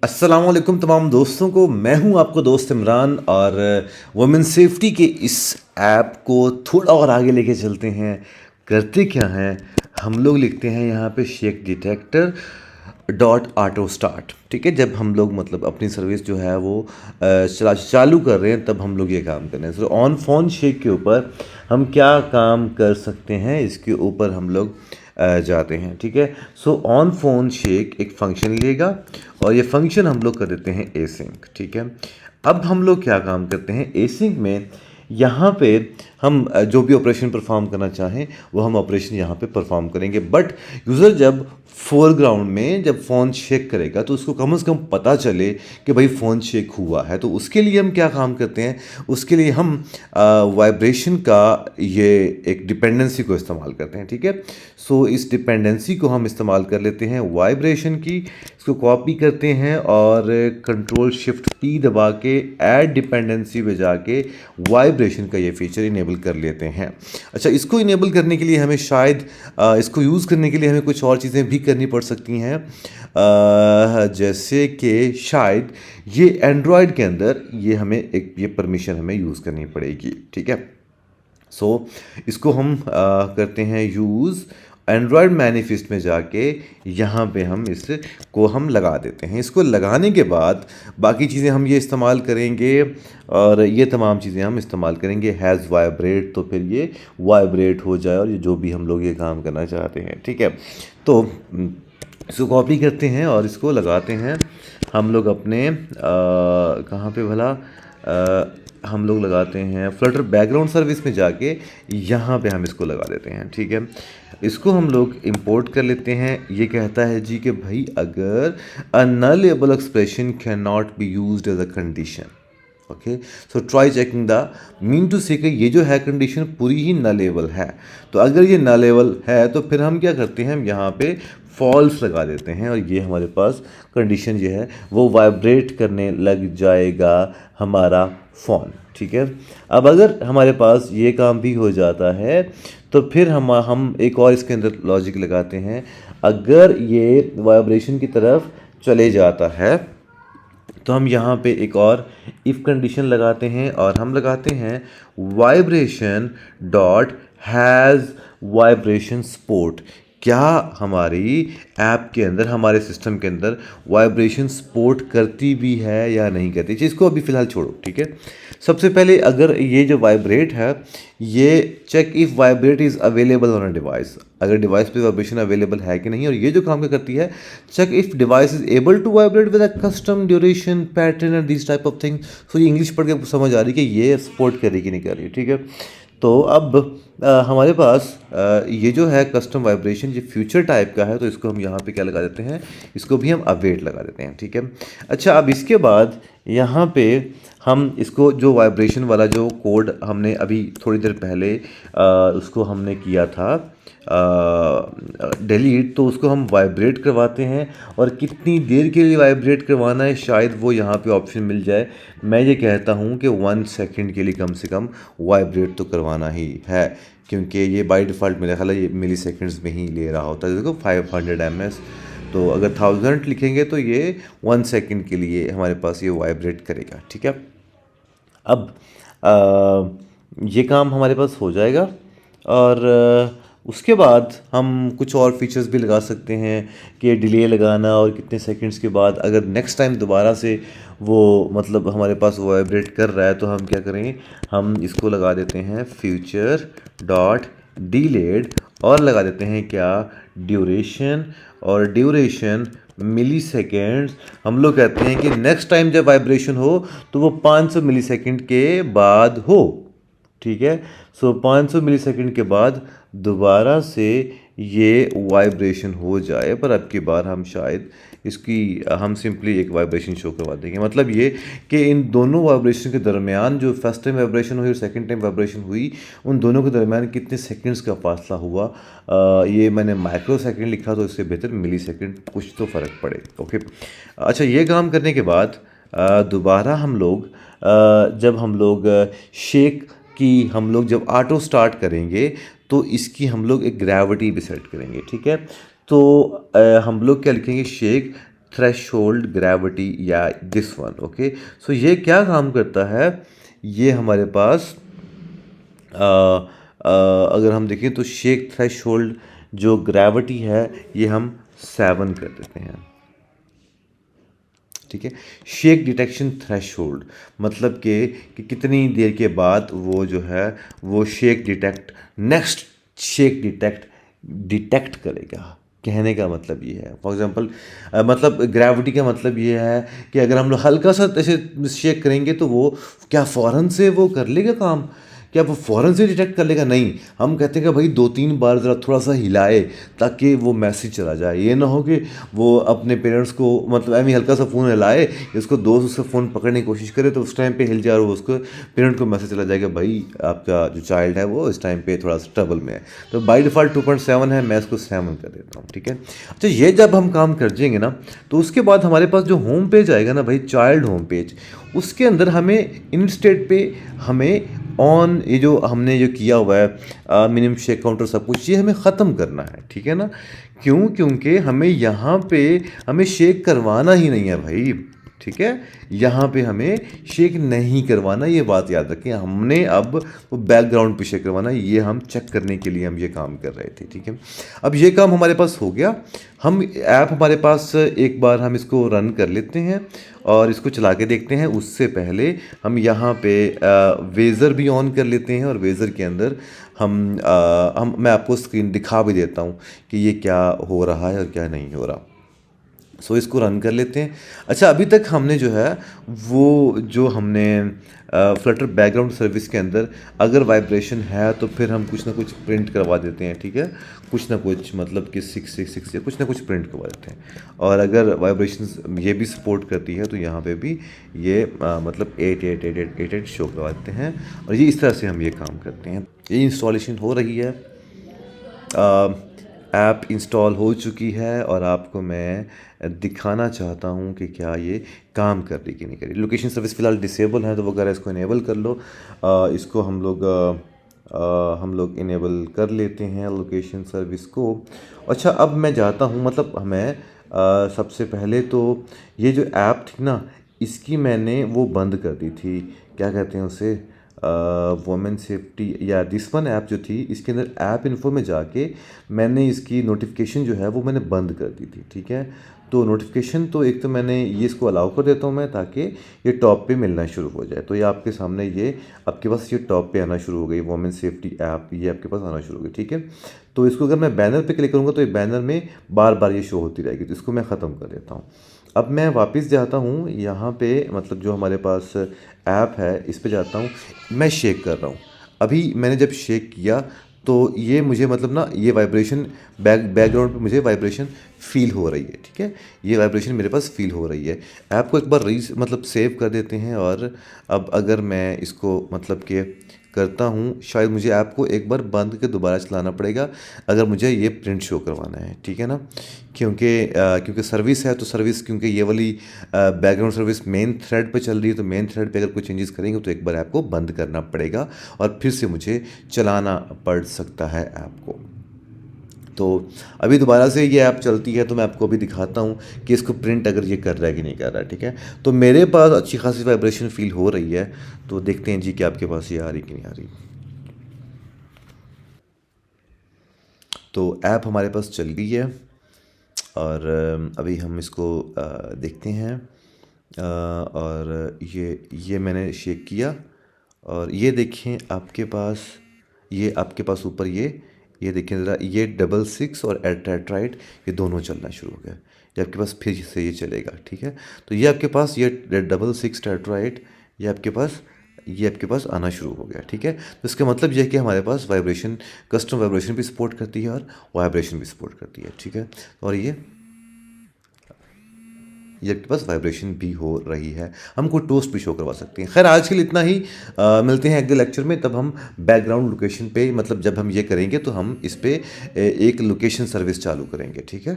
अस्सलाम वालेकुम तमाम दोस्तों को। मैं हूं आपका दोस्त इमरान और वुमेन सेफ्टी के इस ऐप को थोड़ा और आगे लेके चलते हैं। करते क्या हैं, हम लोग लिखते हैं यहाँ पे shake detector dot auto start. ठीक है, जब हम लोग मतलब अपनी सर्विस जो है वो चालू कर रहे हैं तब हम लोग ये काम कर रहे हैं। सो ऑन फोन शेक के ऊपर हम क्या काम कर सकते हैं, इसके ऊपर हम लोग जाते हैं। ठीक है, सो ऑन फोन शेक एक फंक्शन लेगा और ये फंक्शन हम लोग कर देते हैं एसिंक। ठीक है, अब हम लोग क्या काम करते हैं एसिंक में, यहाँ पे हम जो भी ऑपरेशन परफॉर्म करना चाहें वो हम ऑपरेशन यहाँ पे परफॉर्म करेंगे। बट यूज़र जब फोरग्राउंड में जब फ़ोन शेक करेगा तो उसको कम से कम पता चले कि भाई फ़ोन शेक हुआ है। तो उसके लिए हम क्या काम करते हैं, उसके लिए हम वाइब्रेशन का ये एक डिपेंडेंसी को इस्तेमाल करते हैं। ठीक है, सो इस डिपेंडेंसी को हम इस्तेमाल कर लेते हैं वाइब्रेशन की, इसको कॉपी करते हैं और कंट्रोल शिफ्ट पी दबा के ऐड डिपेंडेंसी में जाके वाइब्रेशन का ये फीचर इनेबल कर लेते हैं। अच्छा, इसको इनेबल करने के लिए हमें शायद इसको यूज़ करने के लिए हमें कुछ और चीज़ें भी करनी पड़ सकती हैं, जैसे कि शायद ये एंड्रॉयड के अंदर ये हमें एक ये परमिशन हमें यूज़ करनी पड़ेगी। ठीक है, सो इसको हम करते हैं यूज़ एंड्रॉयड मैनिफेस्ट में जाके, यहाँ पे हम इसको हम लगा देते हैं। इसको लगाने के बाद बाकी चीज़ें हम ये इस्तेमाल करेंगे और ये तमाम चीज़ें हम इस्तेमाल करेंगे हैज़ वाइब्रेट, तो फिर ये वाइब्रेट हो जाए और ये जो भी हम लोग ये काम करना चाहते हैं। ठीक है, तो इसको कॉपी करते हैं और इसको लगाते हैं हम लोग अपने कहाँ पे भला हम लोग लगाते हैं फ्लटर बैकग्राउंड सर्विस में जाके, यहाँ पे हम इसको लगा देते हैं। ठीक है, इसको हम लोग इंपोर्ट कर लेते हैं। ये कहता है जी कि भाई अगर a nullable expression can not be used as a condition. Okay, so try checking the mean to say कि ये जो है कंडीशन पूरी ही नलेबल है। तो अगर ये नलेबल है तो फिर हम क्या करते हैं, हम यहाँ पे फॉल्स लगा देते हैं और ये हमारे पास कंडीशन ये है वो वाइब्रेट करने लग जाएगा हमारा फ़ोन। ठीक है, अब अगर हमारे पास ये काम भी हो जाता है तो फिर हम एक और इसके अंदर लॉजिक लगाते हैं। अगर ये वाइब्रेशन की तरफ चले जाता है तो हम यहाँ पे एक और इफ़ कंडीशन लगाते हैं और हम लगाते हैं vibration dot has vibration support. क्या हमारी ऐप के अंदर, हमारे सिस्टम के अंदर वाइब्रेशन सपोर्ट करती भी है या नहीं करती। इसको अभी फ़िलहाल छोड़ो। ठीक है, सबसे पहले अगर ये जो वाइब्रेट है ये check if vibrate is available on a device, अगर डिवाइस पे वाइब्रेशन अवेलेबल है कि नहीं। और ये जो काम क्या करती है, check if device is able to vibrate with a custom duration pattern and this type of thing. So ये इंग्लिश पढ़ के समझ आ रही है कि ये सपोर्ट कर रही कि नहीं कर रही। ठीक है, तो अब हमारे पास ये जो है कस्टम वाइब्रेशन ये फ्यूचर टाइप का है, तो इसको हम यहाँ पे क्या लगा देते हैं, इसको भी हम अवेट लगा देते हैं। ठीक है, अच्छा, अब इसके बाद यहाँ पे हम इसको जो वाइब्रेशन वाला जो कोड हमने अभी थोड़ी देर पहले उसको हमने किया था डिलीट, तो उसको हम वाइब्रेट करवाते हैं और कितनी देर के लिए वाइब्रेट करवाना है शायद वो यहाँ पे ऑप्शन मिल जाए। मैं ये कहता हूँ कि 1 सेकंड के लिए कम से कम वाइब्रेट तो करवाना ही है, क्योंकि ये बाय डिफ़ॉल्ट मेरा ख्याल है ये मिली सेकेंड्स में ही ले रहा होता है। देखो 500 ms, तो अगर 1000 लिखेंगे तो ये 1 सेकंड के लिए हमारे पास ये वाइब्रेट करेगा। ठीक है, अब ये काम हमारे पास हो जाएगा और उसके बाद हम कुछ और फीचर्स भी लगा सकते हैं कि डिले लगाना और कितने सेकंड्स के बाद अगर नेक्स्ट टाइम दोबारा से वो मतलब हमारे पास वाइब्रेट कर रहा है तो हम क्या करें, हम इसको लगा देते हैं फ्यूचर डॉट डिलेड और लगा देते हैं क्या, ड्यूरेशन, और ड्यूरेशन मिली सेकेंड्स। हम लोग कहते हैं कि नेक्स्ट टाइम जब वाइब्रेशन हो तो वो 500 मिली सेकेंड के बाद हो। ठीक है, सो 500 मिली सेकेंड के बाद दोबारा से ये वाइब्रेशन हो जाए, पर अब की बार हम शायद इसकी हम सिंपली एक वाइब्रेशन शो करवा देंगे। मतलब ये कि इन दोनों वाइब्रेशन के दरमियान जो फर्स्ट टाइम वाइब्रेशन हुई और सेकंड टाइम वाइब्रेशन हुई, उन दोनों के दरमियान कितने सेकंड्स का फासला हुआ। ये मैंने माइक्रो सेकंड लिखा तो इससे बेहतर मिली सेकंड, कुछ तो फ़र्क पड़े। ओके, अच्छा, ये काम करने के बाद दोबारा हम लोग जब हम लोग शेक की हम लोग जब ऑटो स्टार्ट करेंगे तो इसकी हम लोग एक ग्रेविटी भी सेट करेंगे। ठीक है, तो हम लोग क्या लिखेंगे, शेक थ्रेशोल्ड ग्रेविटी या दिस वन। ओके, सो ये क्या काम करता है, ये हमारे पास अगर हम देखें तो शेक थ्रेशोल्ड जो ग्रेविटी है ये हम 7 कर देते हैं। ठीक है, शेक डिटेक्शन थ्रेशोल्ड मतलब कि कितनी देर के बाद वो जो है वो shake detect next shake detect करेगा। कहने का मतलब ये है, फॉर एग्जांपल मतलब ग्रेविटी का मतलब ये है कि अगर हम लोग हल्का सा ऐसे शेक करेंगे तो वो क्या फ़ौरन से वो कर लेगा काम, क्या वो फ़ौरन से डिटेक्ट कर लेगा? नहीं, हम कहते हैं कि भाई 2-3 बार ज़रा थोड़ा सा हिलाए ताकि वो मैसेज चला जाए। ये ना हो कि वो अपने पेरेंट्स को मतलब ऐਵੇਂ हल्का सा फ़ोन हिलाए, उसको दोस्त उसका फ़ोन पकड़ने की कोशिश करे तो उस टाइम पे हिल जाए और उसको पेरेंट को मैसेज चला जाएगा भाई आपका जो चाइल्ड है वो इस टाइम पे थोड़ा सा ट्रबल में है। तो बाई डिफ़ॉल्ट 2.7 है, मैं इसको 7 कर देता हूँ। ठीक है, अच्छा ये जब हम काम कर जाएंगे ना तो उसके बाद हमारे पास जो होम पेज आएगा ना भाई, चाइल्ड होम पेज, उसके अंदर हमें इंस्टेड पे हमें ऑन ये जो हमने जो किया हुआ है मिनिमम शेक काउंटर सब कुछ, ये हमें ख़त्म करना है। ठीक है ना, क्यों? क्योंकि हमें यहाँ पे हमें शेक करवाना ही नहीं है भाई। ठीक है, यहाँ पे हमें शेक नहीं करवाना, ये बात याद रखें। हमने अब वो बैकग्राउंड पे शेक करवाना, ये हम चेक करने के लिए हम ये काम कर रहे थे। ठीक है, अब ये काम हमारे पास हो गया। हम ऐप हमारे पास एक बार हम इसको रन कर लेते हैं और इसको चला के देखते हैं। उससे पहले हम यहाँ पे वेज़र भी ऑन कर लेते हैं और वेज़र के अंदर हम मैं आपको स्क्रीन दिखा भी देता हूँ कि ये क्या हो रहा है और क्या नहीं हो रहा। सो इसको रन कर लेते हैं। अच्छा, अभी तक हमने जो है वो जो हमने फ्लटर बैकग्राउंड सर्विस के अंदर अगर वाइब्रेशन है तो फिर हम कुछ ना कुछ प्रिंट करवा देते हैं। ठीक है, कुछ ना कुछ मतलब कि 666 या कुछ ना कुछ प्रिंट करवा देते हैं। और अगर वाइब्रेशन ये भी सपोर्ट करती है तो यहाँ पे भी ये मतलब 888888 शो करवा देते हैं। और ये इस तरह से हम ये काम करते हैं। ये इंस्टॉलेशन हो रही है, ऐप इंस्टॉल हो चुकी है और आपको मैं दिखाना चाहता हूँ कि क्या ये काम कर रही कि नहीं कर रही। लोकेशन सर्विस फ़िलहाल डिसेबल है तो वगैरह इसको इनेबल कर लो। इसको हम लोग इनेबल कर लेते हैं लोकेशन सर्विस को। अच्छा, अब मैं जाता हूँ मतलब हमें सबसे पहले तो ये जो ऐप थी ना इसकी मैंने वो बंद कर दी थी, क्या कहते हैं उसे, वुमेन सेफ्टी या दिस वन ऐप जो थी, इसके अंदर ऐप इन्फो में जाके मैंने इसकी नोटिफिकेशन जो है वो मैंने बंद कर दी थी। ठीक है, तो नोटिफिकेशन तो एक तो मैंने ये इसको अलाउ कर देता हूँ मैं ताकि ये टॉप पे मिलना शुरू हो जाए। तो ये आपके सामने ये आपके पास ये टॉप पे आना शुरू हो गई, वुमेन सेफ्टी ऐप ये आपके पास आना शुरू हो गई। ठीक है, तो इसको अगर मैं बैनर पे क्लिक करूँगा तो ये बैनर में बार बार ये शो होती रहेगी, तो इसको मैं ख़त्म कर देता हूँ। अब मैं वापस जाता हूँ यहाँ पे मतलब जो हमारे पास ऐप है इस पे जाता हूँ, मैं शेक कर रहा हूँ। अभी मैंने जब शेक किया तो ये मुझे मतलब ना ये वाइब्रेशन बैकग्राउंड पे मुझे वाइब्रेशन फ़ील हो रही है। ठीक है, ये वाइब्रेशन मेरे पास फ़ील हो रही है। ऐप को एक बार मतलब सेव कर देते हैं और अब अगर मैं इसको मतलब कि करता हूँ, शायद मुझे ऐप को एक बार बंद करके दोबारा चलाना पड़ेगा अगर मुझे ये प्रिंट शो करवाना है। ठीक है ना, क्योंकि सर्विस है तो सर्विस क्योंकि ये वाली बैकग्राउंड सर्विस मेन थ्रेड पे चल रही है, तो मेन थ्रेड पे अगर कोई चेंजेस करेंगे तो एक बार ऐप को बंद करना पड़ेगा और फिर से मुझे चलाना पड़ सकता है ऐप को। तो अभी दोबारा से ये ऐप चलती है तो मैं आपको अभी दिखाता हूँ कि इसको प्रिंट अगर ये कर रहा है कि नहीं कर रहा है। ठीक है, तो मेरे पास अच्छी खासी वाइब्रेशन फील हो रही है, तो देखते हैं जी कि आपके पास ये आ रही कि नहीं आ रही। तो ऐप हमारे पास चल गई है और अभी हम इसको देखते हैं। और ये मैंने शेक किया और ये देखें आपके पास, ये आपके पास ऊपर ये देखिए ज़रा, ये 66 और टेट्राइड ये दोनों चलना शुरू हो गया। ये आपके पास फिर से ये चलेगा। ठीक है, तो ये आपके पास ये 66 टेट्राइड ये आपके पास आना शुरू हो गया। ठीक है, तो इसका मतलब ये है कि हमारे पास वाइब्रेशन, कस्टम वाइब्रेशन भी सपोर्ट करती है और वाइब्रेशन भी सपोर्ट करती है। ठीक है, और ये आपके पास वाइब्रेशन भी हो रही है, हमको टोस्ट भी शो करवा सकते हैं। खैर आज के लिए इतना ही, मिलते हैं अगले लेक्चर में, तब हम बैकग्राउंड लोकेशन पे मतलब जब हम ये करेंगे तो हम इस पे एक लोकेशन सर्विस चालू करेंगे। ठीक है।